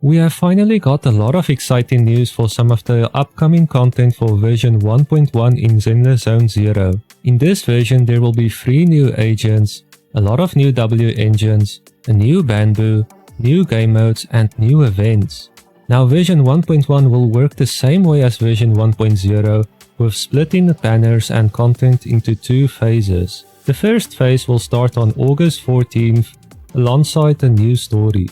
We have finally got a lot of exciting news for some of the upcoming content for version 1.1 in Zenless Zone Zero. In this version there will be 3 new agents, a lot of new W engines, a new bamboo, new game modes and new events. Now version 1.1 will work the same way as version 1.0, with splitting the banners and content into 2 phases. The first phase will start on August 14th, alongside a new story.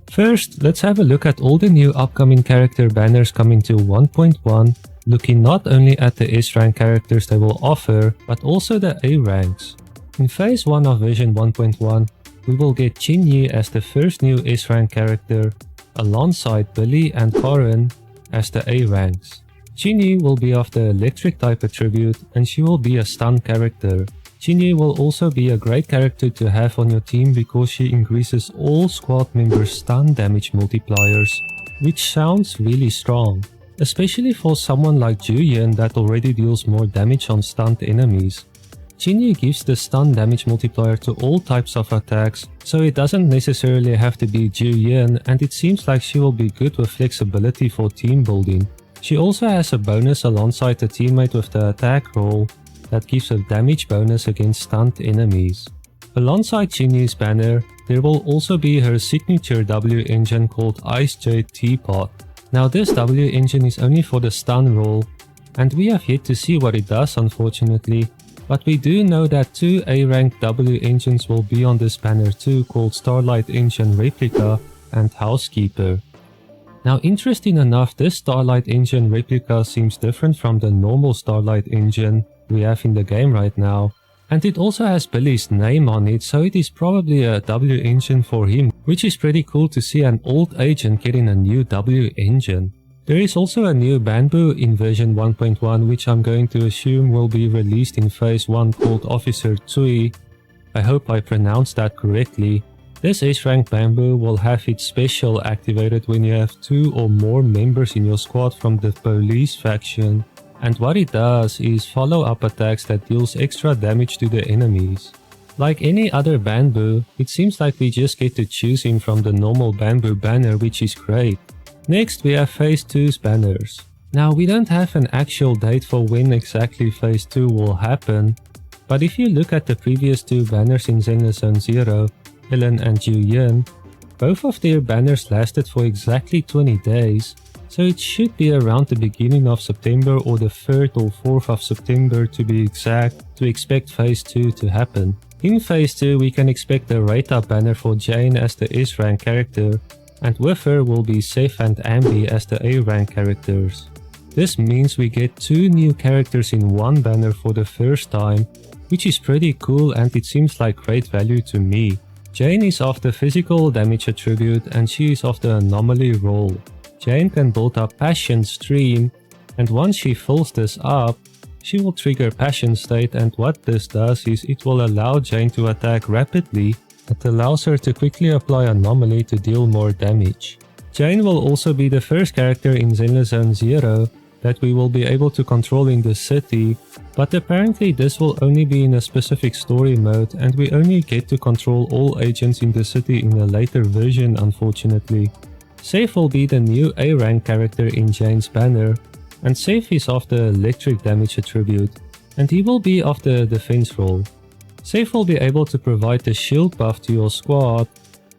First, let's have a look at all the new upcoming character banners coming to 1.1, looking not only at the S rank characters they will offer, but also the A ranks. In phase 1 of version 1.1, we will get Chinyi as the first new S rank character, alongside Billy and Corin as the A ranks. Chinyi will be of the electric type attribute and she will be a stun character. Chinyi will also be a great character to have on your team because she increases all squad members' stun damage multipliers, which sounds really strong, especially for someone like Juyin that already deals more damage on stunned enemies. Chinyi gives the stun damage multiplier to all types of attacks, so it doesn't necessarily have to be Juyin, and it seems like she will be good with flexibility for team building. She also has a bonus alongside the teammate with the attack roll that gives a damage bonus against stunned enemies. Alongside Chinyi's banner, there will also be her signature W engine called Ice Jade Teapot. Now this W engine is only for the stun roll, and we have yet to see what it does unfortunately, but we do know that 2 A-rank W engines will be on this banner too, called Starlight Engine Replica and Housekeeper. Now interesting enough, this Starlight Engine Replica seems different from the normal Starlight Engine we have in the game right now, and it also has Billy's name on it, so it is probably a W engine for him, which is pretty cool to see an old agent getting a new W engine. There is also a new bamboo in version 1.1 which I'm going to assume will be released in phase 1 called Officer Tsui. I hope I pronounced that correctly. This S-rank bamboo will have its special activated when you have 2 or more members in your squad from the police faction. And what it does is follow-up attacks that deals extra damage to the enemies. Like any other bamboo, it seems like we just get to choose him from the normal bamboo banner, which is great. Next we have phase 2's banners. Now we don't have an actual date for when exactly phase 2 will happen, but if you look at the previous 2 banners in Zenless Zone Zero, Ellen and Juyin, both of their banners lasted for exactly 20 days. So it should be around the beginning of September or the 3rd or 4th of September to be exact to expect phase 2 to happen. In phase 2 we can expect a rate up banner for Jane as the S rank character, and with her will be Seth and Ambi as the A rank characters. This means we get 2 new characters in one banner for the first time, which is pretty cool and it seems like great value to me. Jane is of the physical damage attribute and she is of the anomaly roll. Jane can build up Passion Stream, and once she fills this up, she will trigger Passion State, and what this does is it will allow Jane to attack rapidly. It allows her to quickly apply Anomaly to deal more damage. Jane will also be the first character in Zenless Zone Zero that we will be able to control in the city, but apparently this will only be in a specific story mode and we only get to control all agents in the city in a later version unfortunately. Seth will be the new A-rank character in Jane's banner, and Seth is of the electric damage attribute, and he will be of the defense role. Seth will be able to provide the shield buff to your squad,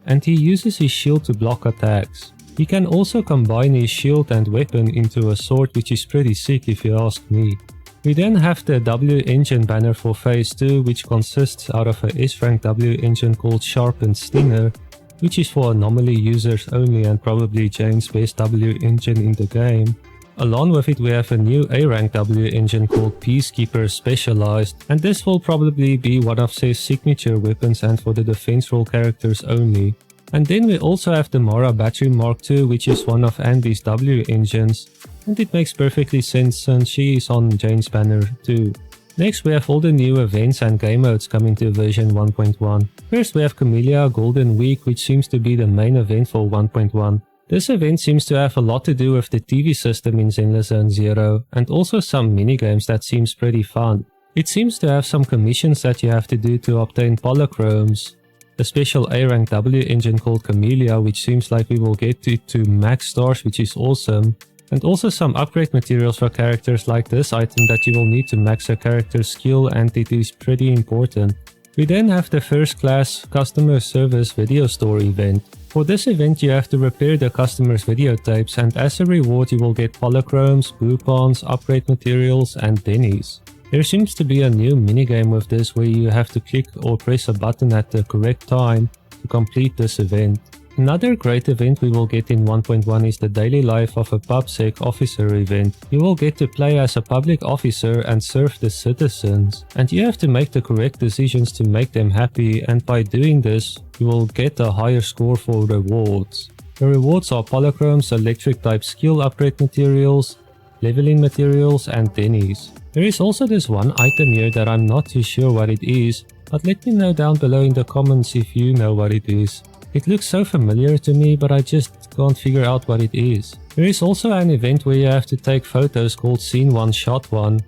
and he uses his shield to block attacks. He can also combine his shield and weapon into a sword, which is pretty sick if you ask me. We then have the W engine banner for phase 2, which consists out of a S-rank W engine called Sharpened Stinger, which is for anomaly users only and probably Jane's best W engine in the game. Along with it we have a new A-rank W engine called Peacekeeper Specialized, and this will probably be one of Seth's signature weapons and for the defense role characters only. And then we also have the Mara Battery Mark II, which is one of Andy's W engines, and it makes perfectly sense since she is on Jane's banner too. Next we have all the new events and game modes coming to version 1.1. First we have Camellia Golden Week, which seems to be the main event for 1.1. This event seems to have a lot to do with the TV system in Zenless Zone Zero, and also some minigames that seems pretty fun. It seems to have some commissions that you have to do to obtain polychromes. a special A rank W engine called Camellia, which seems like we will get to max stars, which is awesome. And also some upgrade materials for characters like this item that you will need to max a character's skill, and it is pretty important. We then have the first class customer service video store event. For this event you have to repair the customer's videotapes, and as a reward you will get polychromes, boopons, upgrade materials and dennies. There seems to be a new minigame with this where you have to click or press a button at the correct time to complete this event. Another great event we will get in 1.1 is the daily life of a PubSec officer event. You will get to play as a public officer and serve the citizens, and you have to make the correct decisions to make them happy, and by doing this you will get a higher score for rewards. The rewards are polychromes, electric type skill upgrade materials, leveling materials and dennies. There is also this one item here that I'm not too sure what it is, but let me know down below in the comments if you know what it is. It looks so familiar to me, but I just can't figure out what it is. There is also an event where you have to take photos called Scene 1 Shot 1.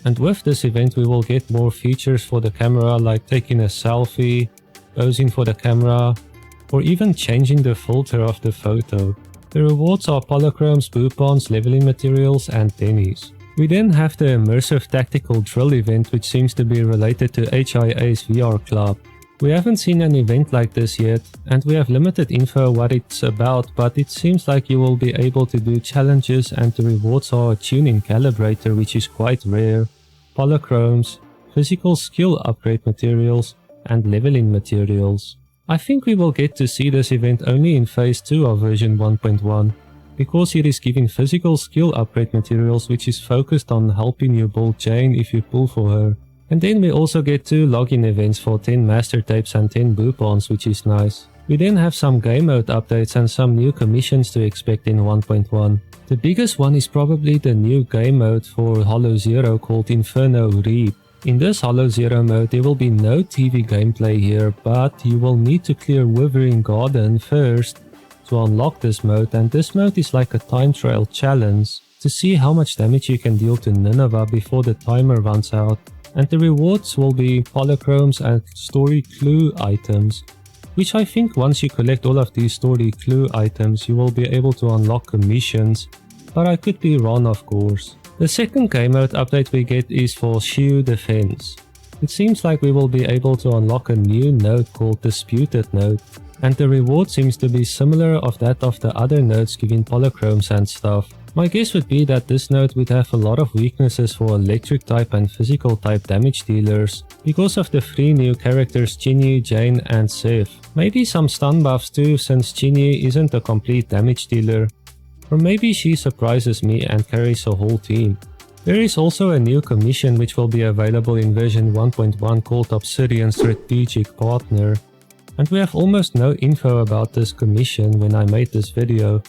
And with this event we will get more features for the camera, like taking a selfie, posing for the camera, or even changing the filter of the photo. The rewards are polychromes, boopons, leveling materials and dennies. We then have the immersive tactical drill event, which seems to be related to HIA's VR Club. We haven't seen an event like this yet, and we have limited info what it's about, but it seems like you will be able to do challenges, and the rewards are a tuning calibrator, which is quite rare, polychromes, physical skill upgrade materials and leveling materials. I think we will get to see this event only in phase 2 of version 1.1, because it is giving physical skill upgrade materials, which is focused on helping you build Jane if you pull for her. And then we also get 2 login events for 10 master tapes and 10 boopons, which is nice. We then have some game mode updates and some new commissions to expect in 1.1. The biggest one is probably the new game mode for Hollow Zero called Inferno Reap. In this Hollow Zero mode there will be no TV gameplay here, but you will need to clear Withering Garden first to unlock this mode, and this mode is like a time trial challenge to see how much damage you can deal to Nineveh before the timer runs out. And the rewards will be polychromes and story clue items, which I think once you collect all of these story clue items you will be able to unlock commissions, but I could be wrong of course. The second game mode update we get is for Shiu Defense. It seems like we will be able to unlock a new node called Disputed Node, and the reward seems to be similar of that of the other nodes giving polychromes and stuff. My guess would be that this node would have a lot of weaknesses for electric type and physical type damage dealers, because of the 3 new characters Chinyu, Jane and Sif. Maybe some stun buffs too, since Chinyu isn't a complete damage dealer. Or maybe she surprises me and carries a whole team. There is also a new commission which will be available in version 1.1 called Obsidian Strategic Partner. And we have almost no info about this commission when I made this video.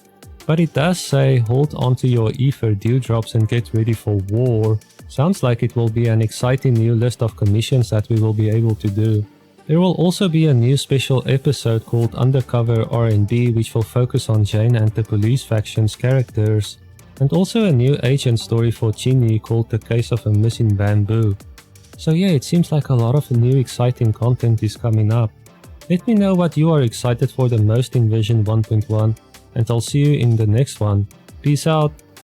But it does say hold onto your ether dewdrops and get ready for war. Sounds like it will be an exciting new list of commissions that we will be able to do. There will also be a new special episode called Undercover R&D, which will focus on Jane and the police faction's characters. And also a new agent story for Chinyu called The Case of a Missing Bamboo. So yeah, it seems like a lot of new exciting content is coming up. Let me know what you are excited for the most in version 1.1. And I'll see you in the next one. Peace out.